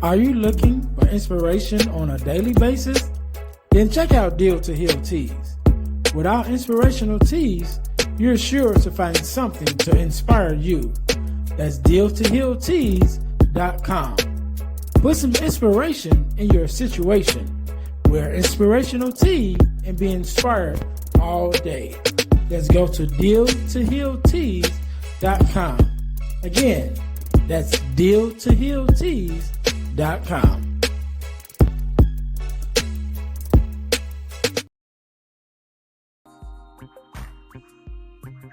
Are you looking for inspiration on a daily basis? Then check out Deal to Heal Teas. With our inspirational teas, you're sure to find something to inspire you. That's dealtohealteas.com. Put some inspiration in your situation. Wear inspirational tea and be inspired all day. Let's go to dealtohealteas.com. Again, that's dealtohealteas.com.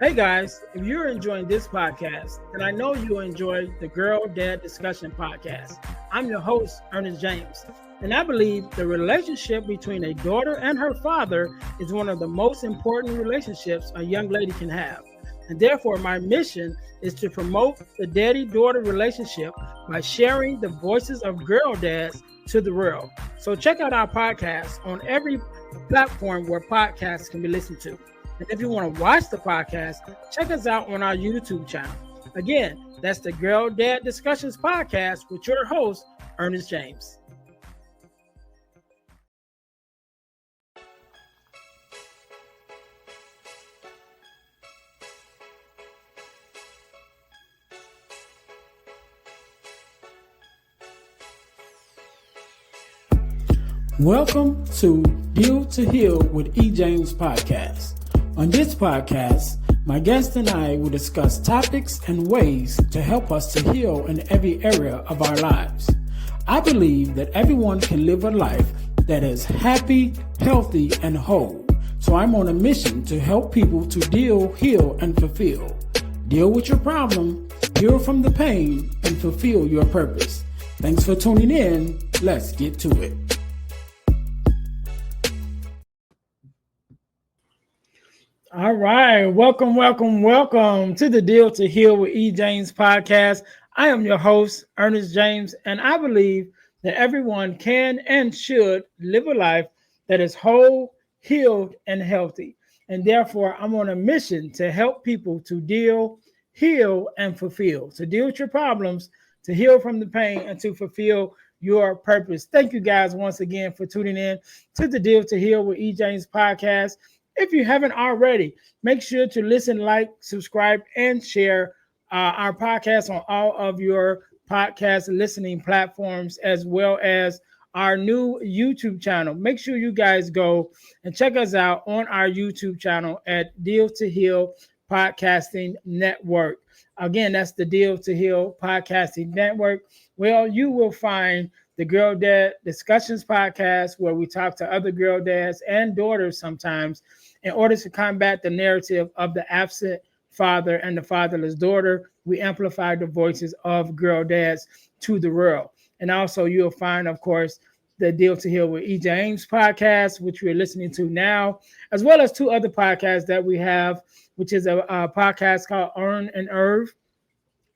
Hey guys, if you're enjoying this podcast, then I know you'll enjoy the Girl Dad Discussion podcast. I'm your host, Ernest James, and I believe the relationship between a daughter and her father is one of the most important relationships a young lady can have. And therefore, my mission is to promote the daddy-daughter relationship by sharing the voices of girl dads to the world. So check out our podcast on every platform where podcasts can be listened to. And if you want to watch the podcast, check us out on our YouTube channel. Again, that's the Girl Dad Discussions podcast with your host, Ernest James. Welcome to Deal to Heal with E. James podcast. On this podcast, my guest and I will discuss topics and ways to help us to heal in every area of our lives. I believe that everyone can live a life that is happy, healthy, and whole. So I'm on a mission to help people to deal, heal, and fulfill. Deal with your problem, heal from the pain, and fulfill your purpose. Thanks for tuning in. Let's get to it. All right. Welcome to the Deal to Heal with E. James podcast. I am your host, Ernest James, and I believe that everyone can and should live a life that is whole, healed, and healthy. And therefore, I'm on a mission to help people to deal, heal, and fulfill. To deal with your problems, to heal from the pain, and to fulfill your purpose. Thank you guys once again for tuning in to the Deal to Heal with E. James podcast. If you haven't already, make sure to listen, like, subscribe, and share our podcast on all of your podcast listening platforms, as well as our new YouTube channel. Make sure you guys go and check us out on our YouTube channel at Deal to Heal Podcasting Network. Again, that's the Deal to Heal Podcasting Network. Well, you will find the Girl Dad Discussions podcast, where we talk to other girl dads and daughters sometimes in order to combat the narrative of the absent father and the fatherless daughter. We amplify the voices of girl dads to the world. And also you'll find, of course, the Deal to Heal with E. James podcast, which we're listening to now, as well as two other podcasts that we have, which is a podcast called Earn and Irv,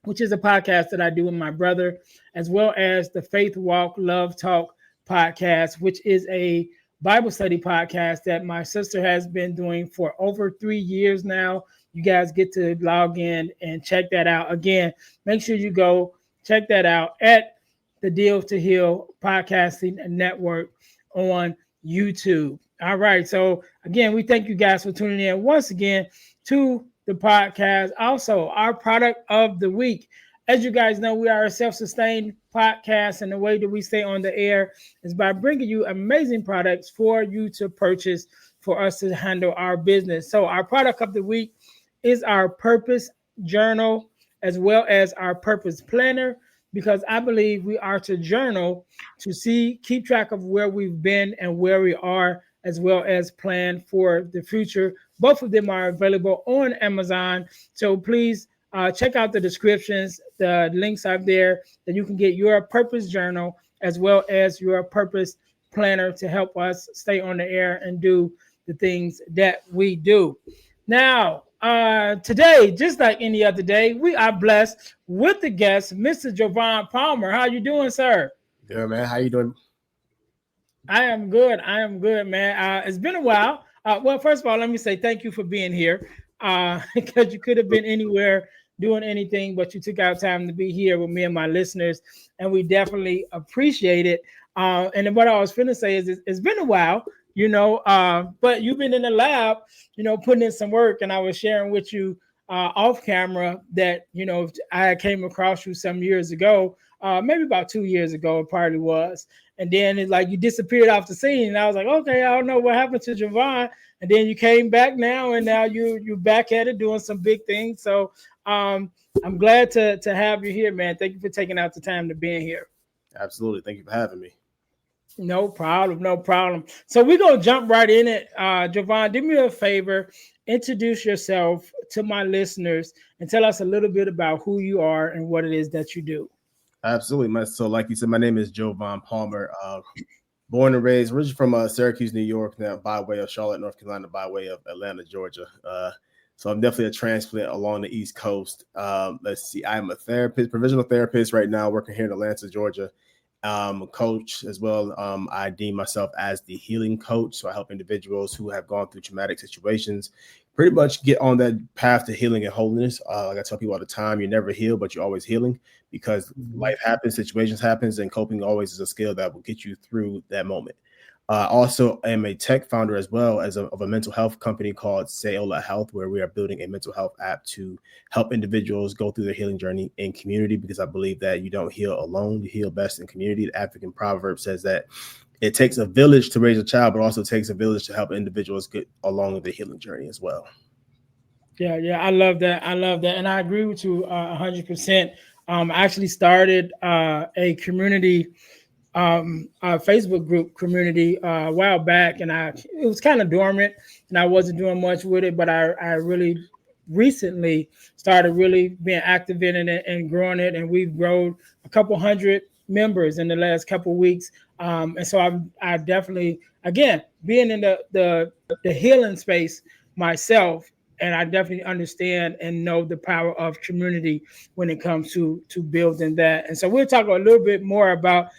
which is a podcast that I do with my brother, as well as the Faith Walk Love Talk podcast, which is a Bible study podcast that my sister has been doing for over 3 years now. You guys get to log in and check that out. Again, make sure you go check that out at the Deal to Heal Podcasting Network on YouTube. All right. So again, we thank you guys for tuning in once again to the podcast. Also, our product of the week. As you guys know, we are a self-sustained podcast, and the way that we stay on the air is by bringing you amazing products for you to purchase for us to handle our business. So our product of the week is our Purpose Journal, as well as our Purpose Planner, because I believe we are to journal to keep track of where we've been and where we are, as well as plan for the future. Both of them are available on Amazon. So please check out the descriptions. The links are there that you can get your Purpose Journal as well as your Purpose Planner to help us stay on the air and do the things that we do. Now, today, just like any other day, we are blessed with the guest, Mr. Joevan Palmer. How you doing, sir? Good, man. How you doing? I am good, man. It's been a while. Well, first of all, let me say thank you for being here, because you could have been anywhere doing anything, but you took out time to be here with me and my listeners, and we definitely appreciate it. And then what I was finna say is it's been a while, but you've been in the lab, putting in some work, and I was sharing with you off camera that I came across you some years ago, maybe about 2 years ago, it probably was. And then it's like you disappeared off the scene, and I was like, okay, I don't know what happened to Joevan. And then you came back now, and now you're back at it doing some big things. So I'm glad to have you here, man. Thank you for taking out the time to be here. Absolutely. Thank you for having me. No problem, no problem. So we're gonna jump right in it. Joevan, do me a favor, introduce yourself to my listeners and tell us a little bit about who you are and what it is that you do. Absolutely. So, like you said, my name is Joevan Palmer. Born and raised, originally from Syracuse, New York, now by way of Charlotte, North Carolina, by way of Atlanta, Georgia. So I'm definitely a transplant along the East Coast. Let's see, I'm a therapist, provisional therapist right now, working here in Atlanta, Georgia. A coach as well. I deem myself as the healing coach. So I help individuals who have gone through traumatic situations pretty much get on that path to healing and wholeness. Like I tell people all the time, you're never healed, but you're always healing because life happens, situations happens, and coping always is a skill that will get you through that moment. Also, I am a tech founder as well as of a mental health company called Sayola Health, where we are building a mental health app to help individuals go through their healing journey in community, because I believe that you don't heal alone, you heal best in community. The African proverb says that it takes a village to raise a child, but also takes a village to help individuals get along the healing journey as well. Yeah, I love that. I love that, and I agree with you 100%. I actually started a community Facebook group community a while back, and it was kind of dormant, and I wasn't doing much with it. But I really recently started really being active in it and growing it, and we've grown a couple hundred members in the last couple weeks. And so I definitely, again, being in the healing space myself, and I definitely understand and know the power of community when it comes to building that. And so we'll talk a little bit more about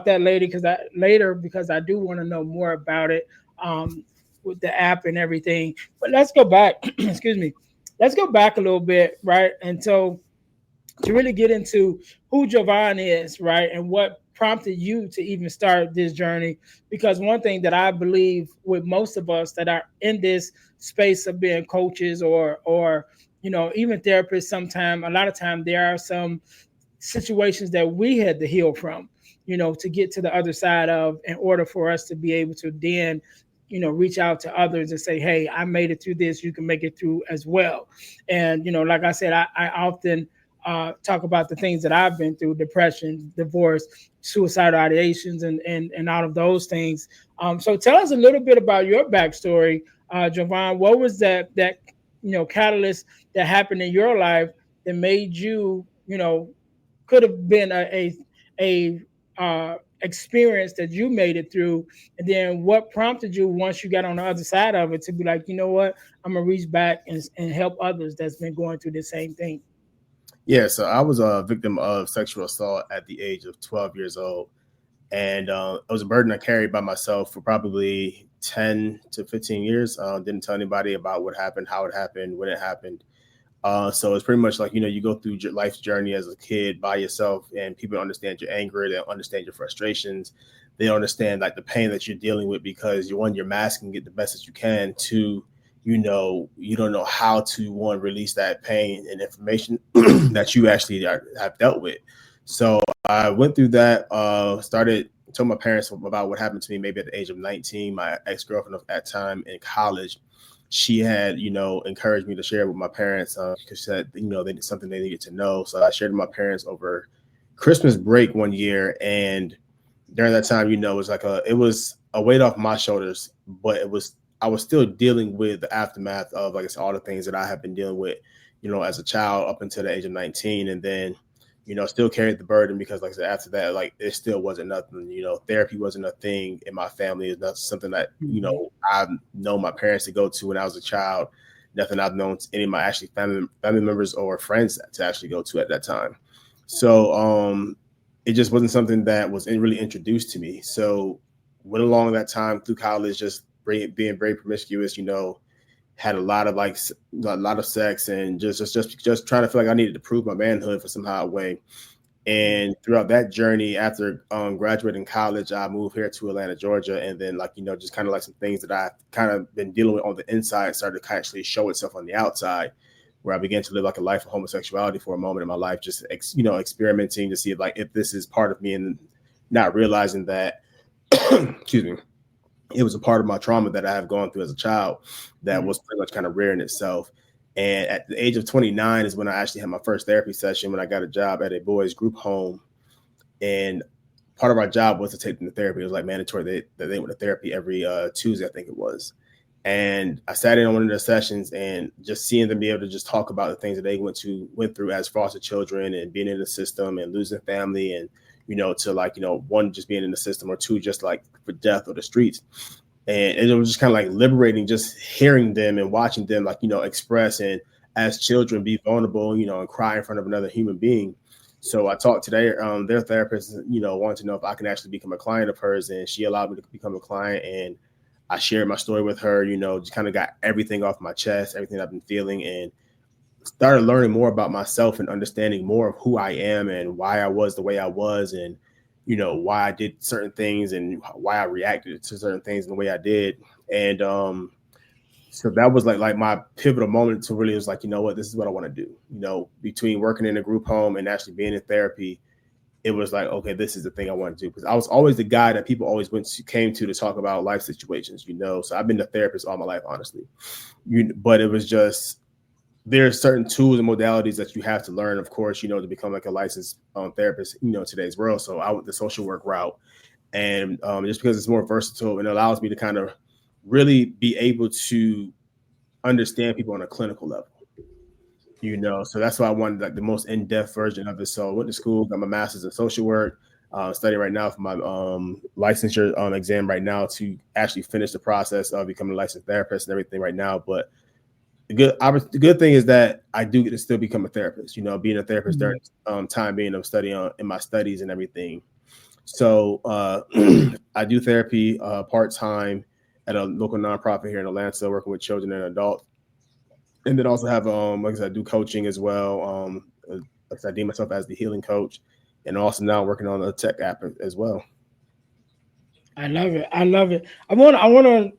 that later because I do want to know more about it, with the app and everything. But let's go back. Excuse me. Let's go back a little bit, right? And so to really get into who Joevan is, right, and what prompted you to even start this journey. Because one thing that I believe with most of us that are in this space of being coaches or even therapists, sometimes a lot of time there are some situations that we had to heal from, to get to the other side of, in order for us to be able to then, reach out to others and say, hey, I made it through this, you can make it through as well. And, like I said, I often talk about the things that I've been through: depression, divorce, suicidal ideations, and all of those things. So tell us a little bit about your backstory, Joevan. What was that catalyst that happened in your life that made you, could have been a experience that you made it through, and then what prompted you once you got on the other side of it to be like, you know what, I'm gonna reach back and help others that's been going through the same thing. Yeah, so I was a victim of sexual assault at the age of 12 years old. And it was a burden I carried by myself for probably 10 to 15 years. Didn't tell anybody about what happened, how it happened, when it happened. So it's pretty much like, you go through your life's journey as a kid by yourself, and people understand your anger, they understand your frustrations, they understand like the pain that you're dealing with, because you're masking it the best that you can. To, you don't know how to, one, release that pain and information that you actually have dealt with. So I went through that, told my parents about what happened to me maybe at the age of 19. My ex-girlfriend at that time in college, she had, encouraged me to share with my parents, because she said, they did something they needed to know. So I shared with my parents over Christmas break one year. And during that time, it was a weight off my shoulders, but I was still dealing with the aftermath of, like I said, all the things that I have been dealing with, as a child up until the age of 19. And then, still carried the burden because, like I said, after that, like, it still wasn't nothing. Therapy wasn't a thing in my family. It's not something that, I've known my parents to go to when I was a child. Nothing I've known any of my actually family members or friends to actually go to at that time. So it just wasn't something that was really introduced to me. So went along that time through college, just being very promiscuous, had a lot of a lot of sex, and just trying to feel like I needed to prove my manhood for somehow way. And throughout that journey, after graduating college, I moved here to Atlanta, Georgia, and then just kind of like some things that I kind of been dealing with on the inside started to actually show itself on the outside, where I began to live like a life of homosexuality for a moment in my life, just experimenting to see if this is part of me, and not realizing that, excuse me, it was a part of my trauma that I have gone through as a child that was pretty much kind of rare in itself. And at the age of 29 is when I actually had my first therapy session, when I got a job at a boys group home. And part of our job was to take them to therapy. It was like mandatory that they went to therapy every Tuesday, I think it was. And I sat in on one of their sessions, and just seeing them be able to just talk about the things that they went through as foster children, and being in the system and losing family, and to one, just being in the system, or two, just like for death or the streets. And it was just kind of like liberating, just hearing them and watching them express, and as children be vulnerable, and cry in front of another human being. So I talked to their therapist, wanted to know if I can actually become a client of hers, and she allowed me to become a client. And I shared my story with her, just kind of got everything off my chest, everything I've been feeling, and started learning more about myself and understanding more of who I am and why I was the way I was, and why I did certain things and why I reacted to certain things in the way I did. And so that was like my pivotal moment to really was like, what, this is what I want to do. Between working in a group home and actually being in therapy, it was like, okay, this is the thing I want to do. Because I was always the guy that people always came to talk about life situations, So I've been a therapist all my life, honestly. But it was just, there are certain tools and modalities that you have to learn, of course, to become like a licensed therapist, today's world. So I went the social work route, and just because it's more versatile and it allows me to kind of really be able to understand people on a clinical level. So that's why I wanted like the most in-depth version of it. So I went to school, got my master's in social work, studying right now for my licensure exam right now to actually finish the process of becoming a licensed therapist and everything right now. But the good thing is that I do get to still become a therapist, being a therapist during time being of studying in my studies and everything. So I do therapy part-time at a local nonprofit here in Atlanta, working with children and adults. And then also have, like I said, I do coaching as well. Like I said, I deem myself as the healing coach, and also now working on a tech app as well. I love it. I love it. I want to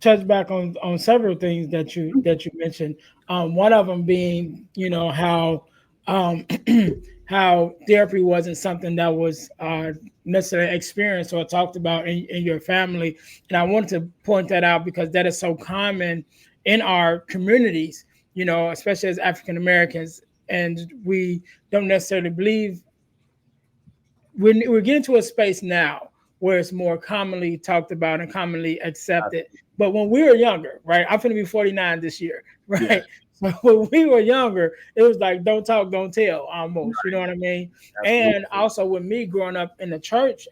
touch back on several things that you mentioned. One of them being, how um, how therapy wasn't something that was necessarily experienced or talked about in your family. And I wanted to point that out because that is so common in our communities, especially as African Americans, and we don't necessarily believe we're getting to a space now where it's more commonly talked about and commonly accepted. But when we were younger, right? I'm going to be 49 this year, right? Yeah, So when we were younger, it was like don't talk, don't tell, almost. You know what I mean? absolutely. And also with me growing up in a church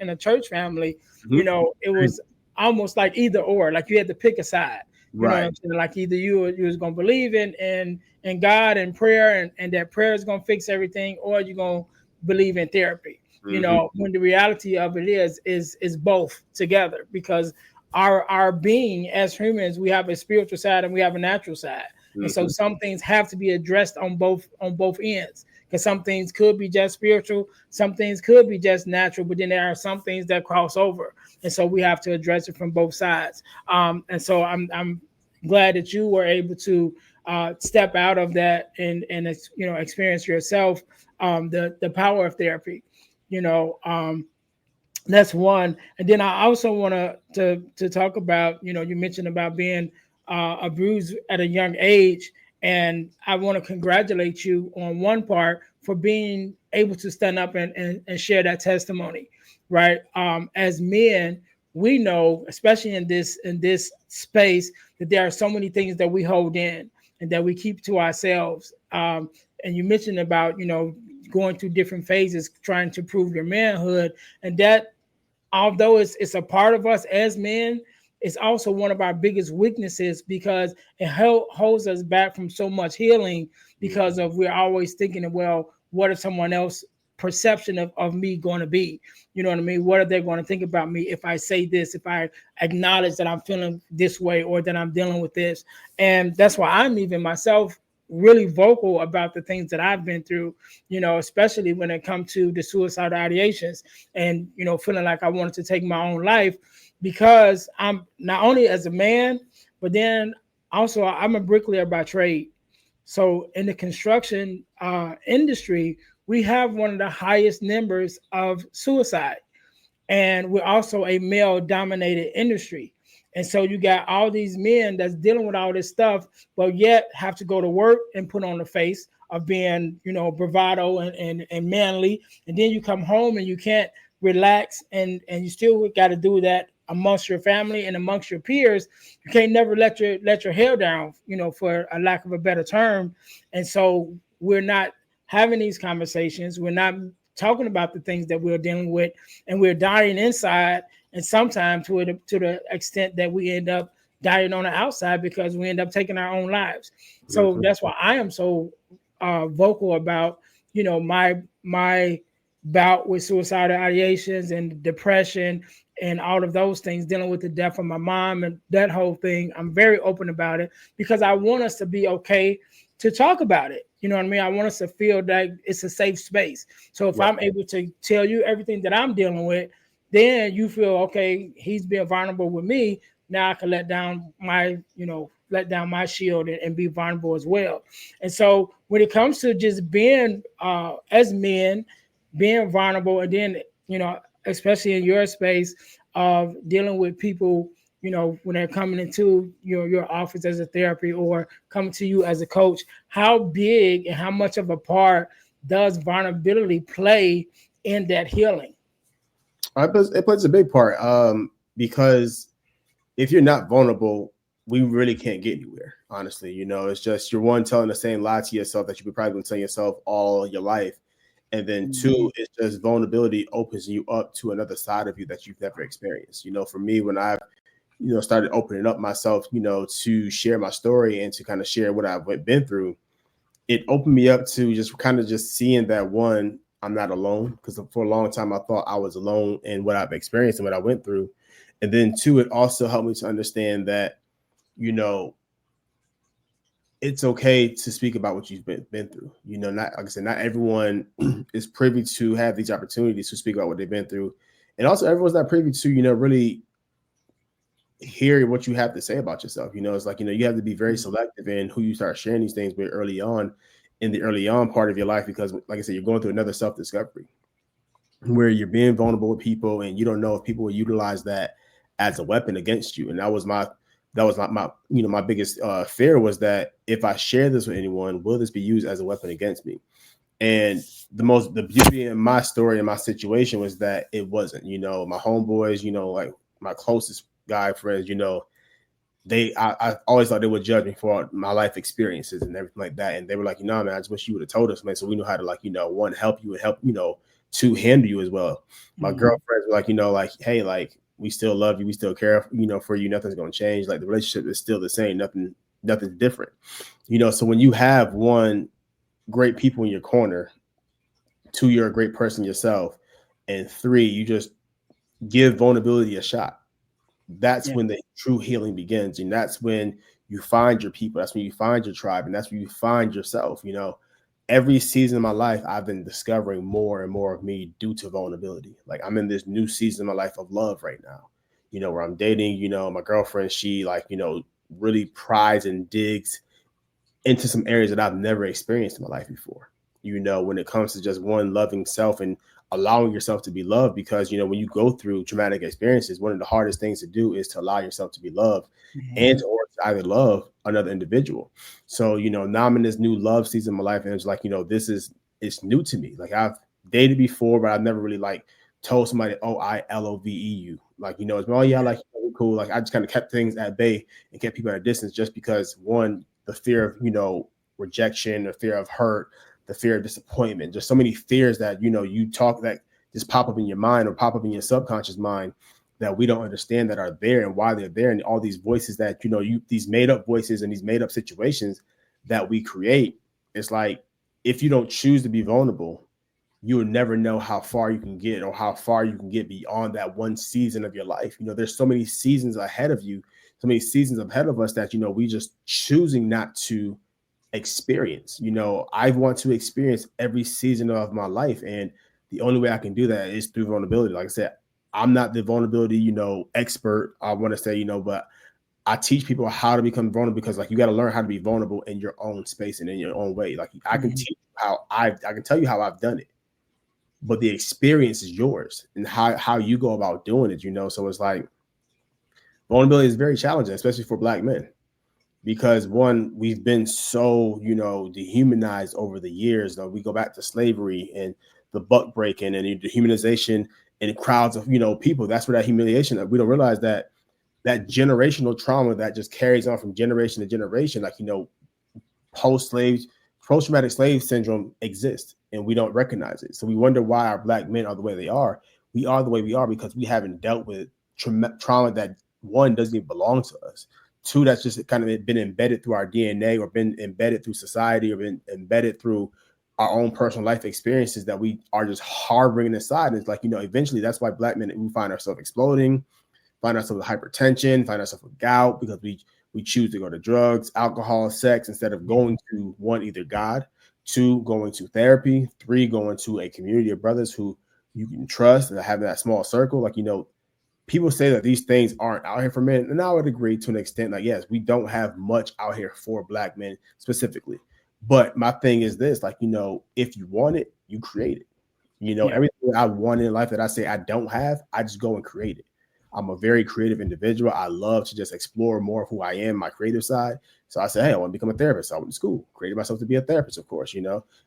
family, Mhm. it was almost like either or, like you had to pick a side. You know what Right. I'm saying? Like either you was gonna believe in God and prayer, and that prayer is gonna fix everything, or you're gonna believe in therapy. Hmm. When the reality of it is both together, because our being as humans, we have a spiritual side and we have a natural side, and so Hmm. some things have to be addressed on both ends, because some things could be just spiritual, some things could be just natural, but then there are some things that cross over, and so we have to address it from both sides. And so I'm glad that you were able to step out of that and experience yourself the power of therapy. you know um that's one. And then I also want to talk about, you mentioned about being abused at a young age, and I want to congratulate you on one part for being able to stand up and share that testimony, right? As men, we know, especially in this space, that there are so many things that we hold in and that we keep to ourselves. And you mentioned about, going through different phases trying to prove your manhood, and that, although it's a part of us as men, it's also one of our biggest weaknesses, because it holds us back from so much healing, because of we're always thinking, well, what if someone else perception of me going to be? You know what I mean? What are they going to think about me if I say this, if I acknowledge that I'm feeling this way or that I'm dealing with this? And that's why I'm even myself really vocal about the things that I've been through, especially when it comes to the suicidal ideations and, feeling like I wanted to take my own life, because I'm not only as a man, but then also I'm a bricklayer by trade. So in the construction industry, we have one of the highest numbers of suicide, and we're also a male dominated industry. And so you got all these men that's dealing with all this stuff, but yet have to go to work and put on the face of being, bravado and manly. And then you come home and you can't relax, and you still got to do that amongst your family and amongst your peers. You can't never let your hair down, for a lack of a better term. And so we're not having these conversations. We're not talking about the things that we're dealing with, and we're dying inside, and sometimes to the extent that we end up dying on the outside because we end up taking our own lives. So that's why I am so vocal about, my bout with suicidal ideations and depression and all of those things, dealing with the death of my mom and that whole thing. I'm very open about it because I want us to be okay to talk about it. You know what I mean? I want us to feel that it's a safe space. So if I'm able to tell you everything that I'm dealing with, then you feel, okay, he's being vulnerable with me. Now I can let down my shield and be vulnerable as well. And so when it comes to just being as men, being vulnerable, and then, especially in your space of dealing with people, when they're coming into your office as a therapy or coming to you as a coach, how big and how much of a part does vulnerability play in that healing? It plays a big part, because if you're not vulnerable, we really can't get anywhere. Honestly, it's just you're one telling the same lie to yourself that you've probably been telling yourself all your life, and then two, it's just vulnerability opens you up to another side of you that you've never experienced. For me, when I've started opening up myself, to share my story and to kind of share what I've been through, it opened me up to just kind of just seeing that, one, I'm not alone, because for a long time I thought I was alone in what I've experienced and what I went through. And then two, it also helped me to understand that, it's okay to speak about what you've been through. Not, like I said, not everyone is privy to have these opportunities to speak about what they've been through. And also everyone's not privy to, really hear what you have to say about yourself. It's like, you have to be very selective in who you start sharing these things with early on, in the early on part of your life, because like I said, you're going through another self-discovery where you're being vulnerable with people and you don't know if people will utilize that as a weapon against you. And that was my my biggest fear, was that if I share this with anyone, will this be used as a weapon against me? And the beauty in my story and my situation was that it wasn't. My homeboys, like my closest guy friends, I always thought they would judge me for my life experiences and everything like that. And they were like, man, I just wish you would have told us, man, so we know how to, like, one, help you, and help, to handle you as well. My girlfriends were like, hey, like, we still love you, we still care, for you. Nothing's going to change. Like, the relationship is still the same. Nothing's different. So when you have, one, great people in your corner, two, you're a great person yourself, and three, you just give vulnerability a shot. That's when the true healing begins. And that's when you find your people. That's when you find your tribe. And that's when you find yourself. Every season of my life, I've been discovering more and more of me due to vulnerability. Like, I'm in this new season of my life of love right now, where I'm dating, my girlfriend, she, like, really prides and digs into some areas that I've never experienced in my life before. When it comes to just, one, loving self and allowing yourself to be loved, because when you go through traumatic experiences, one of the hardest things to do is to allow yourself to be loved, and or to either love another individual. So now I'm in this new love season of my life, and it's like, it's new to me. Like, I've dated before, but I've never really, like, told somebody, oh, I love you. Like, it's, oh yeah, like, cool. Like, I just kind of kept things at bay and kept people at a distance, just because, one, the fear of rejection, the fear of hurt, the fear of disappointment, just so many fears that, you talk that just pop up in your mind or pop up in your subconscious mind that we don't understand, that are there and why they're there. And all these voices that, these made up voices and these made up situations that we create. It's like, if you don't choose to be vulnerable, you'll never know how far you can get or how far you can get beyond that one season of your life. There's so many seasons ahead of you, so many seasons ahead of us that, we just choosing not to experience. I want to experience every season of my life. And the only way I can do that is through vulnerability. Like I said, I'm not the vulnerability, expert, I want to say, but I teach people how to become vulnerable, because like you got to learn how to be vulnerable in your own space and in your own way. Like I can teach you I can tell you how I've done it, but the experience is yours and how you go about doing it. So it's like vulnerability is very challenging, especially for Black men, because one, we've been so dehumanized over the years. Though we go back to slavery and the buck breaking and the dehumanization in crowds of people. That's where that humiliation, we don't realize that generational trauma that just carries on from generation to generation. Like, post-traumatic slave syndrome exists and we don't recognize it. So we wonder why our Black men are the way they are. We are the way we are because we haven't dealt with trauma that, one, doesn't even belong to us. Two, that's just kind of been embedded through our DNA or been embedded through society or been embedded through our own personal life experiences that we are just harboring inside. And it's like, eventually that's why Black men, we find ourselves exploding, find ourselves with hypertension, find ourselves with gout, because we choose to go to drugs, alcohol, sex, instead of going to, one, either God, two, going to therapy, three, going to a community of brothers who you can trust and have that small circle. Like, people say that these things aren't out here for men, and I would agree to an extent. Like, yes, we don't have much out here for Black men specifically. But my thing is this, like, if you want it, you create it. Everything I want in life that I say I don't have, I just go and create it. I'm a very creative individual. I love to just explore more of who I am, my creative side. So I said, hey, I want to become a therapist. So I went to school, created myself to be a therapist, of course. I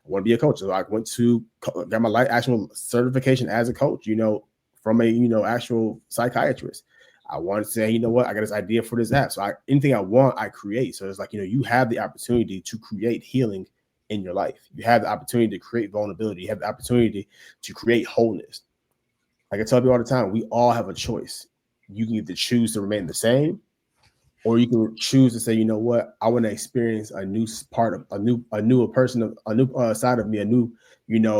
want to be a coach. So I got my actual certification as a coach, from a, actual psychiatrist. I wanted to say, what, I got this idea for this app. So anything I want, I create. So it's like, you have the opportunity to create healing in your life. You have the opportunity to create vulnerability. You have the opportunity to create wholeness. Like I tell people all the time, we all have a choice. You can either choose to remain the same, or you can choose to say, you know what, I want to experience a new part of a new person, a new side of me, a new,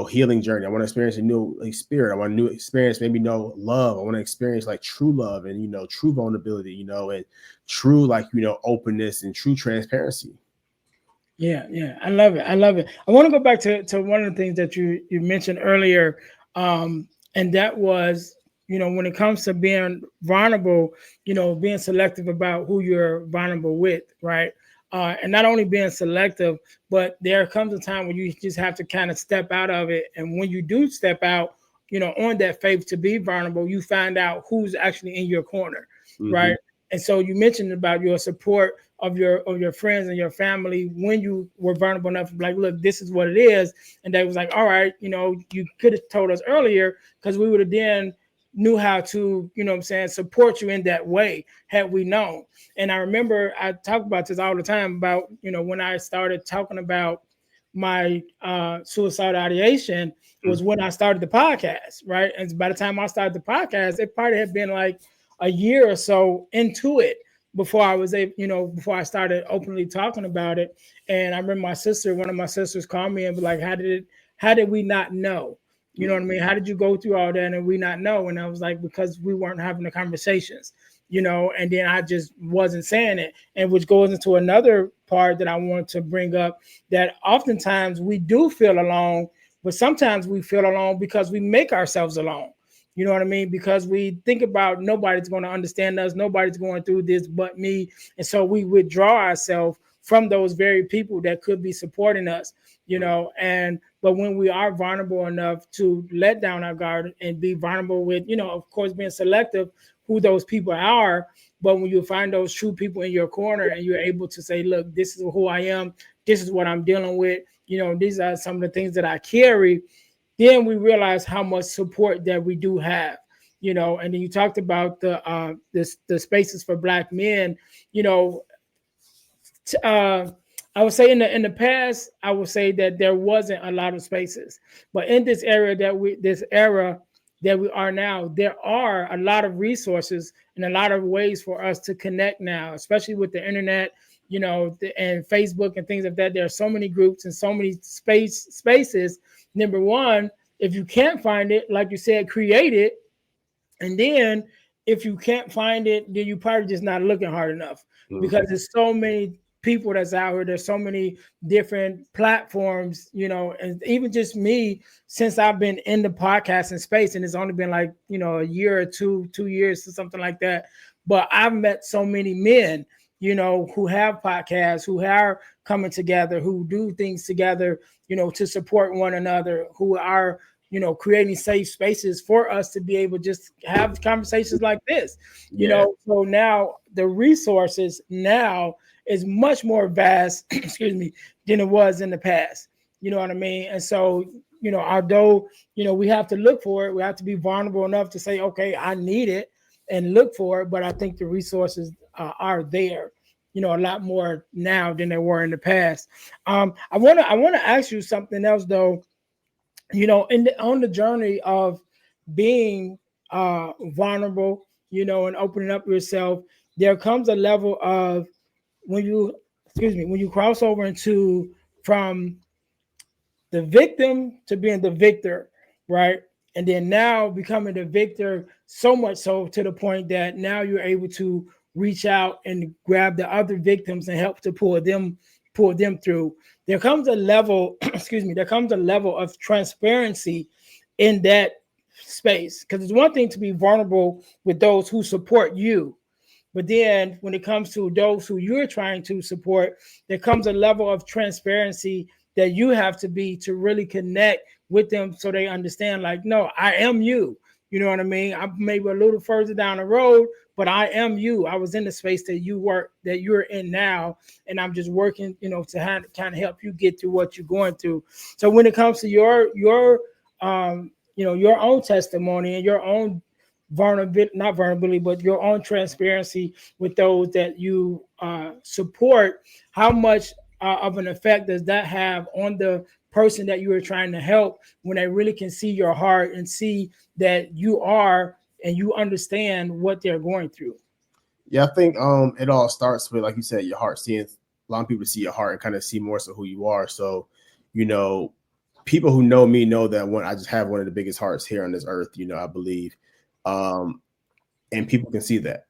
healing journey. I want to experience a new spirit. I want a new experience, maybe know love. I want to experience like true love and, true vulnerability, and true, like, openness and true transparency. Yeah. I love it. I love it. I want to go back to one of the things that you mentioned earlier. And that was, when it comes to being vulnerable, being selective about who you're vulnerable with, right? And not only being selective, but there comes a time when you just have to kind of step out of it. And when you do step out, on that faith to be vulnerable, you find out who's actually in your corner, right? And so you mentioned about your support of your friends and your family when you were vulnerable enough to be like, look, this is what it is. And they was like, all right, you could have told us earlier, because we would have then knew how to, support you in that way had we known. And I remember I talk about this all the time about, when I started talking about my suicidal ideation was when I started the podcast, right? And by the time I started the podcast, it probably had been like a year or so into it before I was able, before I started openly talking about it. And I remember one of my sisters called me and be like, how did we not know? You know what I mean? How did you go through all that and we not know? And I was like, because we weren't having the conversations, and then I just wasn't saying it. And which goes into another part that I want to bring up, that oftentimes we do feel alone, but sometimes we feel alone because we make ourselves alone. You know what I mean? Because we think about nobody's going to understand us. Nobody's going through this but me. And so we withdraw ourselves from those very people that could be supporting us, but when we are vulnerable enough to let down our guard and be vulnerable with, of course, being selective who those people are. But when you find those true people in your corner and you're able to say, look, this is who I am. This is what I'm dealing with. These are some of the things that I carry. Then we realize how much support that we do have, and then you talked about the spaces for Black men, I would say in the past, I would say that there wasn't a lot of spaces, but in this era that we are now, there are a lot of resources and a lot of ways for us to connect now, especially with the internet, and Facebook and things like that. There are so many groups and so many spaces. Number one, If you can't find it, like you said, create it. And then if you can't find it, then you probably just not looking hard enough, because Mhm. there's so many people that's out here. There's so many different platforms, and even just me, since I've been in the podcasting space, and it's only been like, a year or 2 years or something like that. But I've met so many men, who have podcasts, who are coming together, who do things together, to support one another, who are creating safe spaces for us to be able to just have conversations like this, Yeah, So now the resources now is much more vast, excuse me, than it was in the past. You know what I mean? And so, although, we have to look for it, we have to be vulnerable enough to say, okay, I need it and look for it. But I think the resources are there, a lot more now than they were in the past. I want to ask you something else though, on the journey of being vulnerable, and opening up yourself, there comes a level of when you, excuse me, when you cross over into from the victim to being the victor, right? And then now becoming the victor, so much so to the point that now you're able to reach out and grab the other victims and help to pull them through. There comes a level, excuse me, there comes a level of transparency in that space, because it's one thing to be vulnerable with those who support you, but then when it comes to those who you're trying to support, there comes a level of transparency that you have to be to really connect with them, so they understand, like, no, I am you. You know what I mean? I'm maybe a little further down the road, but I am you. I was in the space that you're in now, and I'm just working, to kind of help you get through what you're going through. So when it comes to your own testimony and your own vulnerability, not vulnerability, but your own transparency with those that you support, how much of an effect does that have on the person that you are trying to help, when they really can see your heart and see that you are and you understand what they're going through? yeah. I think it all starts with, like you said, your heart. Seeing a lot of people see your heart and kind of see more so who you are. So, you know, people who know me know that I just have one of the biggest hearts here on this earth. I believe, um, and people can see that.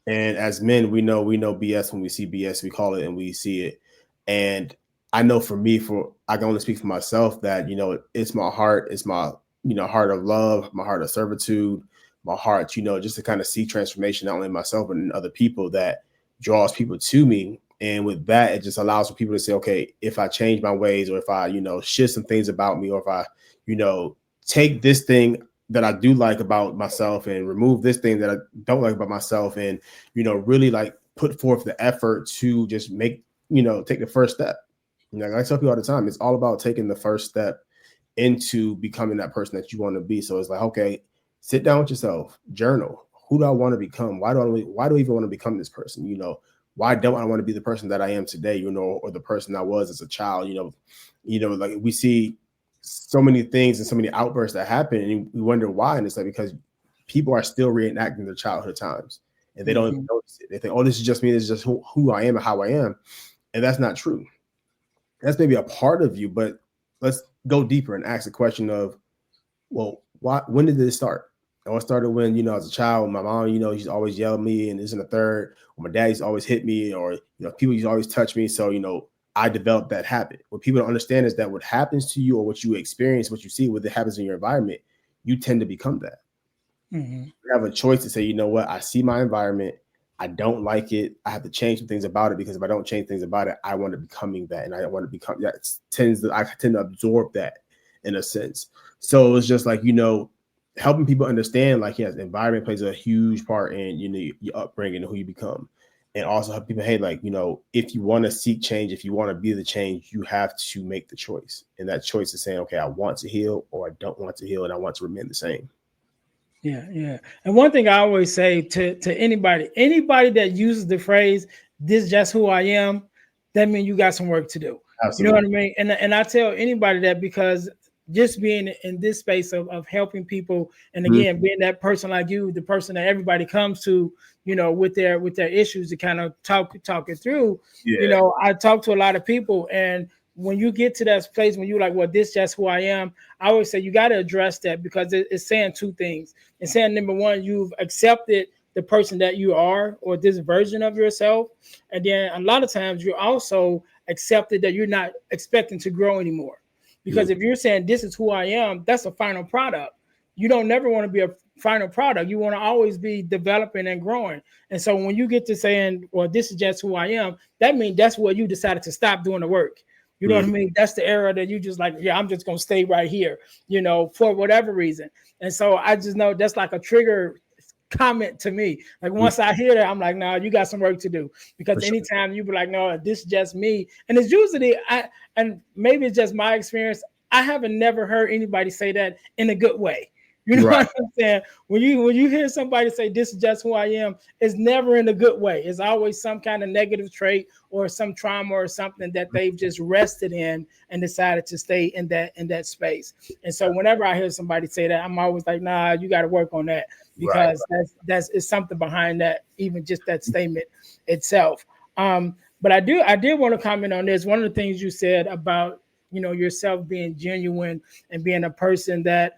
And as men, we know BS when we see BS, we call it and we see it. And I know for me, for I can only speak for myself, that it's my heart, it's my heart of love, my heart of servitude, my heart, just to kind of see transformation not only in myself but in other people, that draws people to me. And with that, it just allows for people to say, okay, if I change my ways, or if I, shift some things about me, or if I, take this thing that I do like about myself and remove this thing that I don't like about myself, and really like put forth the effort to just make, take the first step. Like I tell people all the time, it's all about taking the first step into becoming that person that you want to be. So it's like, okay, sit down with yourself, journal. Who do I want to become? Why do I even want to become this person? Why don't I want to be the person that I am today, or the person I was as a child? Like we see so many things and so many outbursts that happen, and we wonder why. And it's like, because people are still reenacting their childhood times, and they don't even Mm-hmm. notice it. They think, oh, this is just me. This is just who I am and how I am. And that's not true. That's maybe a part of you, but let's go deeper and ask the question of, well, why? When did this start? Oh, it started when, as a child, my mom, she's always yelled at me and this and the third, or my dad used to always hit me, or, people used to always touch me. So, I developed that habit. What people don't understand is that what happens to you, or what you experience, what you see, what happens in your environment, you tend to become that. Mm-hmm. You have a choice to say, you know what, I see my environment, I don't like it, I have to change some things about it, because if I don't change things about it, I want to becoming that, and I want to become that. I tend to absorb that in a sense. So it's just like, helping people understand, like, yes, environment plays a huge part in your upbringing and who you become. And also help people, hey, like, if you want to seek change, if you want to be the change, you have to make the choice. And that choice is saying, okay, I want to heal, or I don't want to heal, and I want to remain the same. Yeah, yeah. And one thing I always say to anybody that uses the phrase "this is just who I am," that means you got some work to do. You know Absolutely. what I mean? And I tell anybody that, because just being in this space of helping people, and Mhm. again being that person like you, the person that everybody comes to, with their issues, to kind of talk it through. Yeah. I talk to a lot of people, and when you get to that place when you're like, well, this is just who I am, I always say you got to address that because it's saying two things. It's saying, number one, you've accepted the person that you are or this version of yourself. And then a lot of times you also accepted that you're not expecting to grow anymore. Because if you're saying this is who I am, that's a final product. You don't never want to be a final product. You want to always be developing and growing. And so when you get to saying, well, this is just who I am, that means that's where you decided to stop doing the work. You know what I mean? That's the era that you just like, yeah, I'm just going to stay right here, for whatever reason. And so I just know that's like a trigger comment to me. Like once I hear that, I'm like, no, you got some work to do. Because anytime you be like, no, this is just me. And it's usually and maybe it's just my experience. I haven't never heard anybody say that in a good way. You know what I'm saying? When you hear somebody say this is just who I am, it's never in a good way. It's always some kind of negative trait or some trauma or something that they've just rested in and decided to stay in that space. And so whenever I hear somebody say that, I'm always like, nah, you got to work on that because that's it's something behind that, even just that statement itself. But I did want to comment on this. One of the things you said about yourself being genuine and being a person that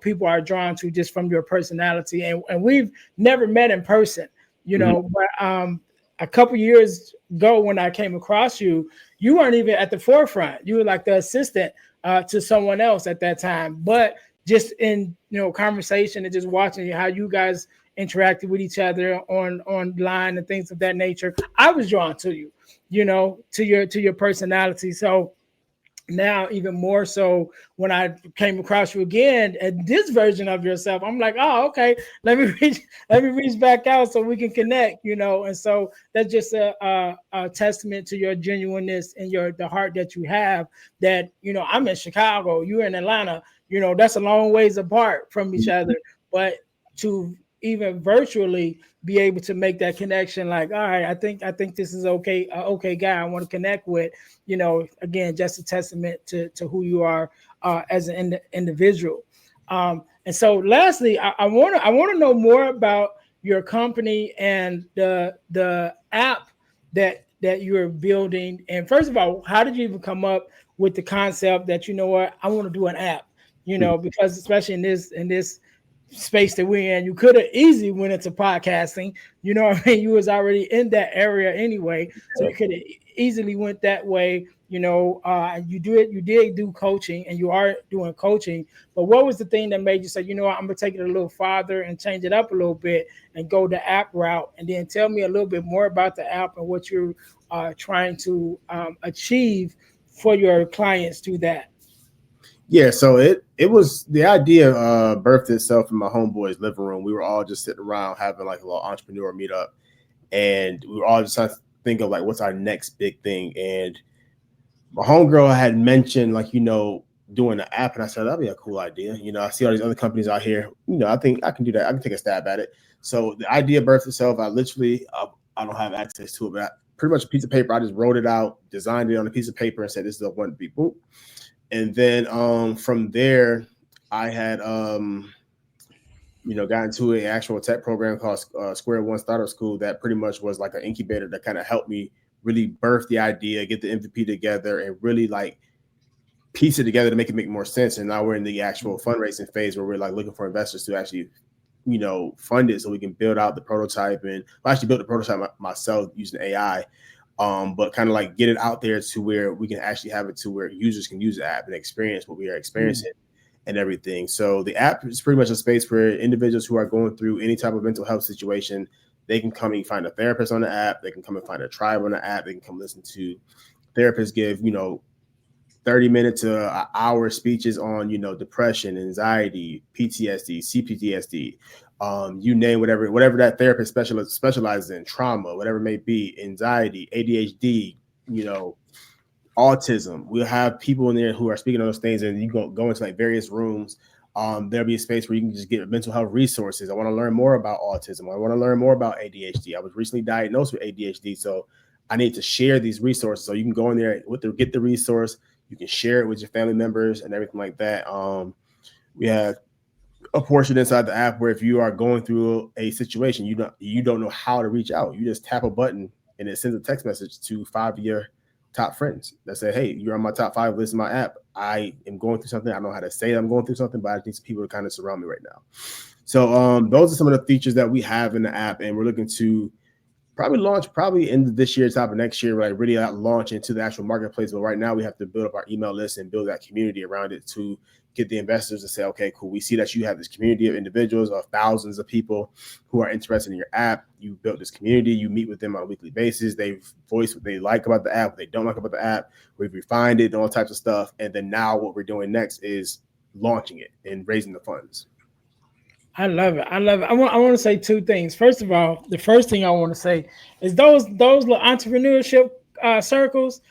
people are drawn to just from your personality. And we've never met in person, but a couple years ago when I came across you, you weren't even at the forefront. You were like the assistant to someone else at that time. But just in conversation and just watching how you guys interacted with each other online and things of that nature, I was drawn to you, to your personality. So now even more so when I came across you again and this version of yourself, I'm like, oh, okay, let me reach back out so we can connect, and so that's just a testament to your genuineness and the heart that you have. That I'm in Chicago, you're in Atlanta, that's a long ways apart from each other, but to even virtually be able to make that connection, like, all right, I think this is okay guy I want to connect with, again, just a testament to who you are as an individual. And so lastly, I want to know more about your company and the app that you're building. And first of all, how did you even come up with the concept that, what, I want to do an app, because especially in this space that we're in, you could have easily went into podcasting. You know what I mean? You was already in that area anyway, so you could have easily went that way. You did do coaching, and you are doing coaching. But what was the thing that made you say, what, I'm gonna take it a little farther and change it up a little bit and go the app route? And then tell me a little bit more about the app and what you're trying to achieve for your clients through that. Yeah, so it was the idea birthed itself in my homeboy's living room. We were all just sitting around having like a little entrepreneur meetup, and we were all just trying to think of like what's our next big thing. And my homegirl had mentioned like doing an app, and I said that'd be a cool idea. I see all these other companies out here. I think I can do that. I can take a stab at it. So the idea birthed itself. I literally I don't have access to it, but pretty much a piece of paper. I just wrote it out, designed it on a piece of paper, and said this is what I want to be. Boom. And then from there, I had got into an actual tech program called Square One Startup School that pretty much was like an incubator that kind of helped me really birth the idea, get the MVP together, and really like piece it together to make it make more sense. And now we're in the actual fundraising phase where we're like looking for investors to actually fund it so we can build out the prototype. And I actually built the prototype myself using AI. But kind of like get it out there to where we can actually have it to where users can use the app and experience what we are experiencing and everything. So the app is pretty much a space where individuals who are going through any type of mental health situation, they can come and find a therapist on the app. They can come and find a tribe on the app. They can come listen to therapists give, 30-minute to an hour speeches on, depression, anxiety, PTSD, CPTSD, you name whatever that therapist specializes in, trauma, whatever it may be, anxiety, ADHD, autism. We'll have people in there who are speaking on those things, and you go into like various rooms. There'll be a space where you can just get mental health resources. I want to learn more about autism. I want to learn more about ADHD. I was recently diagnosed with ADHD, so I need to share these resources. So you can go in there get the resource. You can share it with your family members and everything like that. We have a portion inside the app where if you are going through a situation, you don't know how to reach out. You just tap a button and it sends a text message to 5 of your top friends that say, hey, you're on my top 5 list in my app. I am going through something. I don't know how to say I'm going through something, but I need some people to kind of surround me right now. So those are some of the features that we have in the app, and we're looking to probably launch end of this year, top of next year, right? Really launch into the actual marketplace. But right now we have to build up our email list and build that community around it to get the investors to say, okay, cool. We see that you have this community of individuals, of thousands of people who are interested in your app. You built this community. You meet with them on a weekly basis. They've voiced what they like about the app, what they don't like about the app. We've refined it, all types of stuff. And then now what we're doing next is launching it and raising the funds. I love it. I love it. I want to say two things. First of all, the first thing I want to say is those little entrepreneurship circles,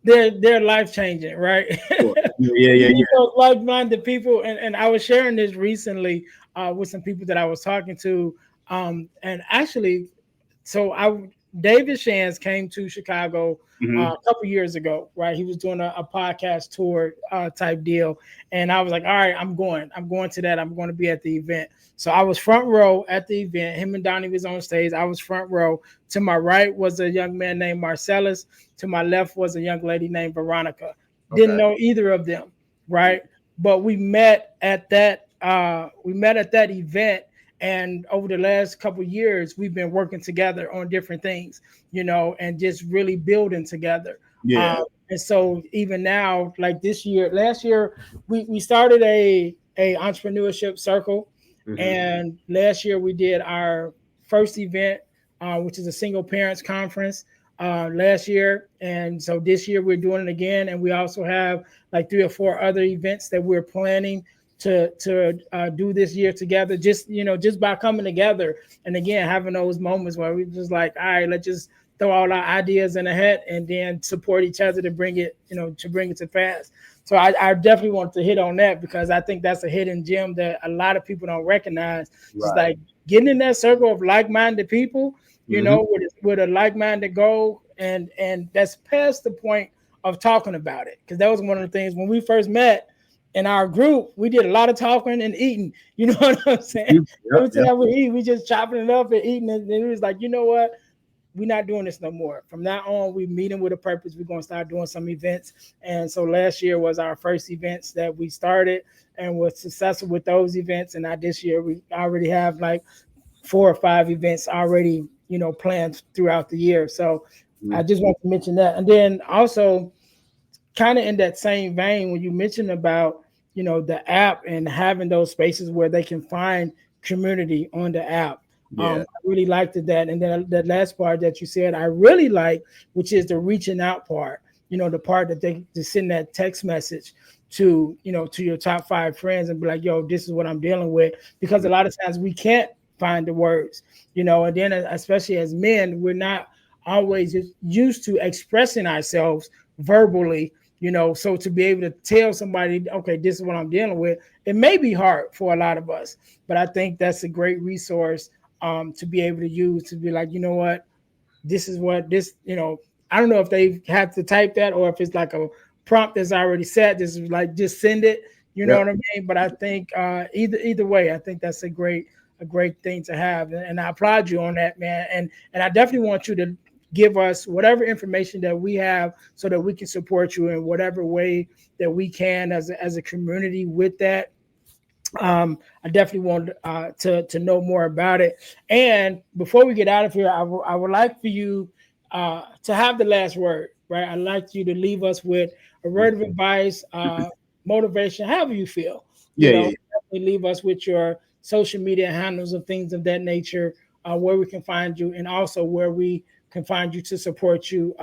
they're life changing, right? Cool. When you Yeah. meet those like-minded people, and I was sharing this recently with some people that I was talking to, and actually, so David Shands came to Chicago Mm-hmm. a couple years ago, right? He was doing a podcast tour type deal, and I was like, all right, I'm going to that. I'm going to be at the event. So I was front row at the event. Him and Donnie was on stage. I was front row. To my right was a young man named Marcellus. To my left was a young lady named Veronica. Didn't Okay. know either of them, right? But we met at that event, and over the last couple of years we've been working together on different things, and just really building together. Yeah. And so even now, like last year we started a entrepreneurship circle. Mm-hmm. And last year we did our first event, which is a single parents conference last year. And so this year we're doing it again. And we also have like 3 or 4 other events that we're planning to do this year together, just by coming together, and again having those moments where we just like, all right, let's just throw all our ideas in a hat and then support each other to bring it to pass. So I definitely want to hit on that, because I think that's a hidden gem that a lot of people don't recognize. Just Right. like getting in that circle of like-minded people, Mm-hmm. with a like-minded goal, and that's past the point of talking about it, because that was one of the things when we first met in our group. We did a lot of talking and eating. You know what I'm saying? Every Yep. time we eat, we just chopping it up and eating it. And it was like, you know what? We're not doing this no more. From now on, we meeting with a purpose. We're gonna start doing some events. And so last year was our first events that we started and was successful with those events. And now this year we already have like 4 or 5 events already, planned throughout the year. So I just want to mention that. And then also, kind of in that same vein, when you mentioned about the app and having those spaces where they can find community on the app, Yeah. I really liked that. And then that last part that you said I really like, which is the reaching out part, the part that they just send that text message to your top 5 friends and be like, yo, this is what I'm dealing with. Because a lot of times we can't find the words, and then especially as men, we're not always used to expressing ourselves verbally. So to be able to tell somebody, okay, this is what I'm dealing with, it may be hard for a lot of us, but I think that's a great resource to be able to use, to be like, you know what, this is what this, I don't know if they have to type that or if it's like a prompt that's already set. This is like, just send it, you know Yep. what I mean? But I think either way, I think that's a great thing to have. And I applaud you on that, man. And I definitely want you to give us whatever information that we have so that we can support you in whatever way that we can as a community with that. I definitely want to know more about it. And before we get out of here, I would like for you to have the last word, right? I'd like you to leave us with a word of advice, motivation, however you feel. Yeah. Definitely leave us with your social media handles and things of that nature, where we can find you, and also where we can find you to support you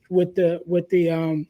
with the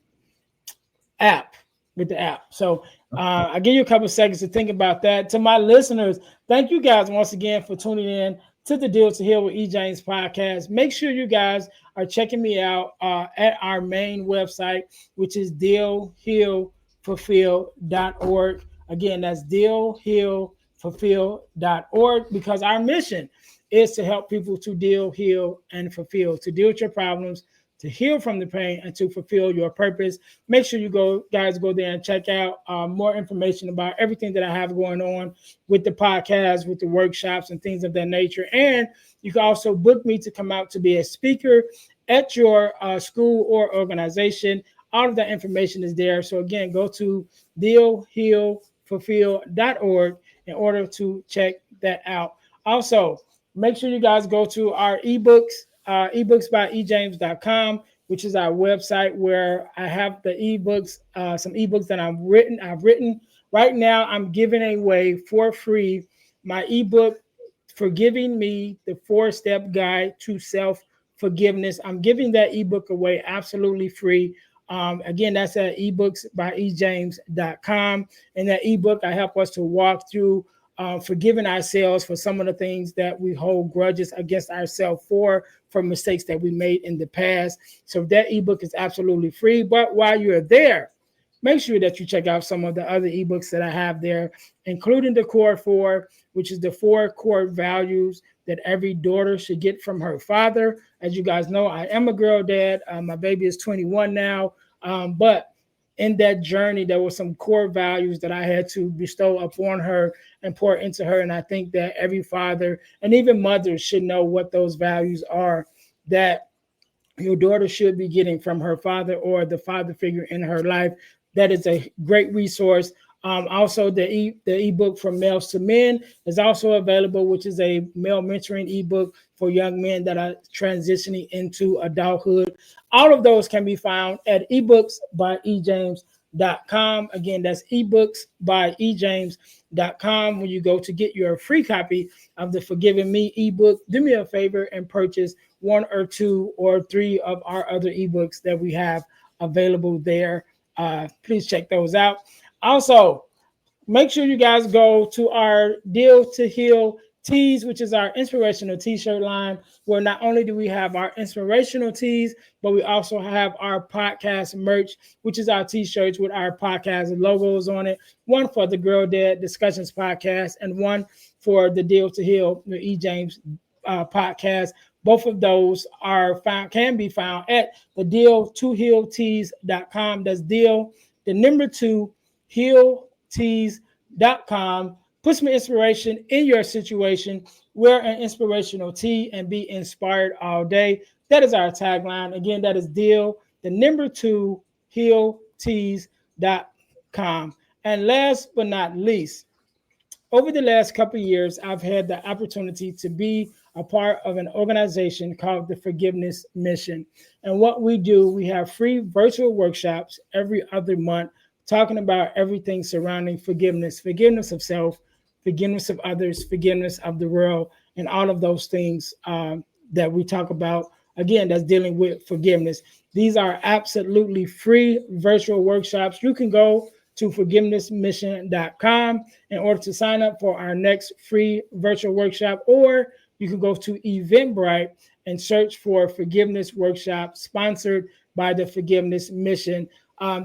app with the app. So I give you a couple seconds to think about that. To my listeners, thank you guys once again for tuning in to the Deal to Heal with E. James podcast. Make sure you guys are checking me out at our main website, which is dealhealfulfill.org. Again, that's dealhealfulfill.org, because our mission is to help people to deal, heal, and fulfill, to deal with your problems, to heal from the pain, and to fulfill your purpose. Make sure you guys go there and check out more information about everything that I have going on with the podcast, with the workshops and things of that nature. And you can also book me to come out to be a speaker at your school or organization. All of that information is there. So again, go to dealhealfulfill.org in order to check that out. Also, make sure you guys go to our ebooks by ejames.com, which is our website where I have the ebooks, some ebooks that I've written. Right now, I'm giving away for free my ebook, Forgiving Me, the 4-Step Guide to Self Forgiveness. I'm giving that ebook away absolutely free. Again, that's at ebooksbyejames.com. In that ebook, I help us to walk through forgiving ourselves for some of the things that we hold grudges against ourselves for mistakes that we made in the past. So that ebook is absolutely free. But while you're there, make sure that you check out some of the other ebooks that I have there, including the Core 4, which is the 4 core values that every daughter should get from her father. As you guys know, I am a girl dad. My baby is 21 now. But in that journey, there were some core values that I had to bestow upon her and pour into her. And I think that every father and even mothers should know what those values are that your daughter should be getting from her father or the father figure in her life. That is a great resource. Also, the ebook from Males to Men is also available, which is a male mentoring ebook for young men that are transitioning into adulthood. All of those can be found at ebooksbyejames.com. Again, that's ebooksbyejames.com. When you go to get your free copy of the Forgiving Me ebook, do me a favor and purchase one or two or three of our other ebooks that we have available there. Please check those out. Also, make sure you guys go to our Deal to Heal tees, which is our inspirational t-shirt line, where not only do we have our inspirational tees, but we also have our podcast merch, which is our t-shirts with our podcast logos on it. One for the Girl Dad Discussions podcast and one for the Deal to Heal, the E. James podcast. Both of those can be found at the deal2healtees.com. That's deal, the number 2, healtees.com. Put some inspiration in your situation. Wear an inspirational tee and be inspired all day. That is our tagline. Again, that is deal, the number 2, healtees.com. And last but not least, over the last couple of years, I've had the opportunity to be a part of an organization called the Forgiveness Mission. And what we do, we have free virtual workshops every other month talking about everything surrounding forgiveness, forgiveness of self, forgiveness of others, forgiveness of the world, and all of those things that we talk about. Again, that's dealing with forgiveness. These are absolutely free virtual workshops. You can go to forgivenessmission.com in order to sign up for our next free virtual workshop, or you can go to Eventbrite and search for Forgiveness Workshop sponsored by the Forgiveness Mission.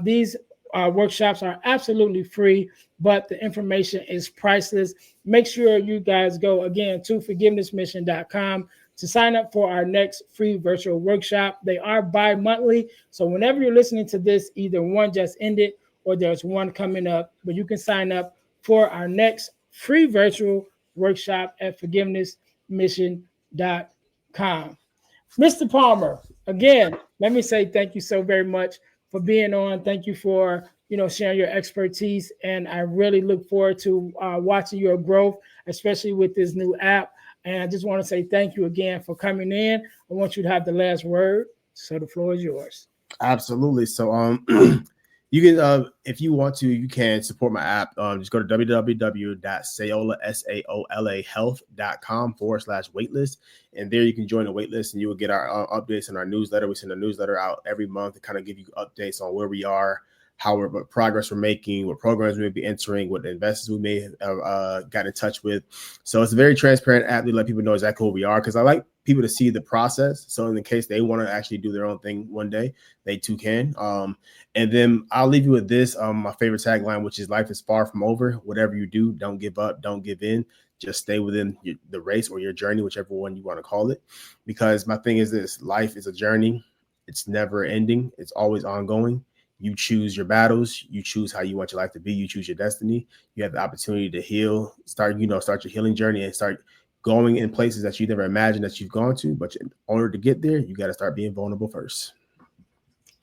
These workshops are absolutely free, but the information is priceless. Make sure you guys go again to forgivenessmission.com to sign up for our next free virtual workshop. They are bi-monthly, so whenever you're listening to this, either one just ended or there's one coming up, but you can sign up for our next free virtual workshop at forgivenessmission.com. Mr. Palmer, again, let me say thank you so very much for being on. Thank you for sharing your expertise, and I really look forward to watching your growth, especially with this new app. And I just want to say thank you again for coming in. I want you to have the last word, so the floor is yours. Absolutely. So you can if you want to, you can support my app. Just go to www.saolahealth.com/waitlist, and there you can join the waitlist, and you will get our updates in our newsletter. We send a newsletter out every month to kind of give you updates on where we are, what progress we're making, what programs we may be entering, what investors we may have got in touch with. So it's a very transparent app to let people know exactly who we are, because I like people to see the process. So in the case they want to actually do their own thing one day, they too can. And then I'll leave you with this, my favorite tagline, which is life is far from over. Whatever you do, don't give up, don't give in. Just stay within the race or your journey, whichever one you want to call it. Because my thing is this, life is a journey. It's never ending. It's always ongoing. You choose your battles. You choose how you want your life to be. You choose your destiny. You have the opportunity to heal, start your healing journey and start going in places that you never imagined that you've gone to, but in order to get there, you got to start being vulnerable first.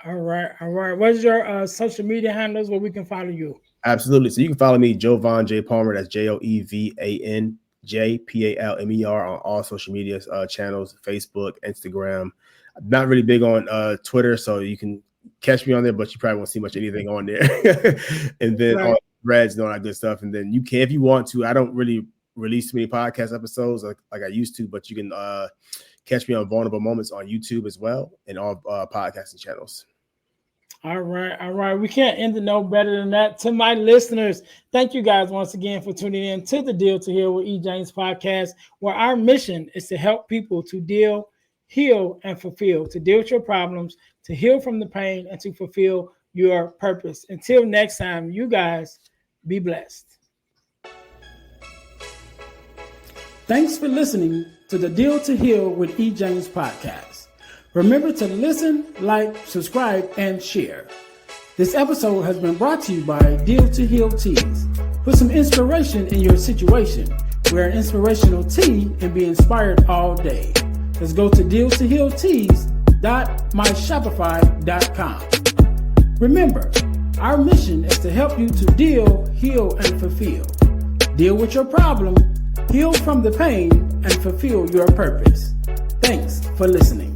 All right. What's your social media handles where we can follow you? Absolutely. So you can follow me, Joevan J. Palmer. That's Joevan JPALMER on all social media channels, Facebook, Instagram. I'm not really big on Twitter, so you can catch me on there, but you probably won't see much anything on there. And then on Threads and all that good stuff. And then you can, if you want to, I don't really release too many podcast episodes like I used to, but you can catch me on Vulnerable Moments on YouTube as well and all podcasting channels. All right. We can't end it no better than that. To my listeners, thank you guys once again for tuning in to the Deal to Heal with E. James podcast, where our mission is to help people to deal, heal, and fulfill, to deal with your problems, to heal from the pain, and to fulfill your purpose. Until next time, you guys be blessed. Thanks for listening to the Deal to Heal with E. James podcast. Remember to listen, like, subscribe, and share. This episode has been brought to you by Deal to Heal Teas. Put some inspiration in your situation. Wear an inspirational tea and be inspired all day. Let's go to dealtohealteas.myshopify.com. Remember, our mission is to help you to deal, heal, and fulfill. Deal with your problem, heal from the pain, and fulfill your purpose. Thanks for listening.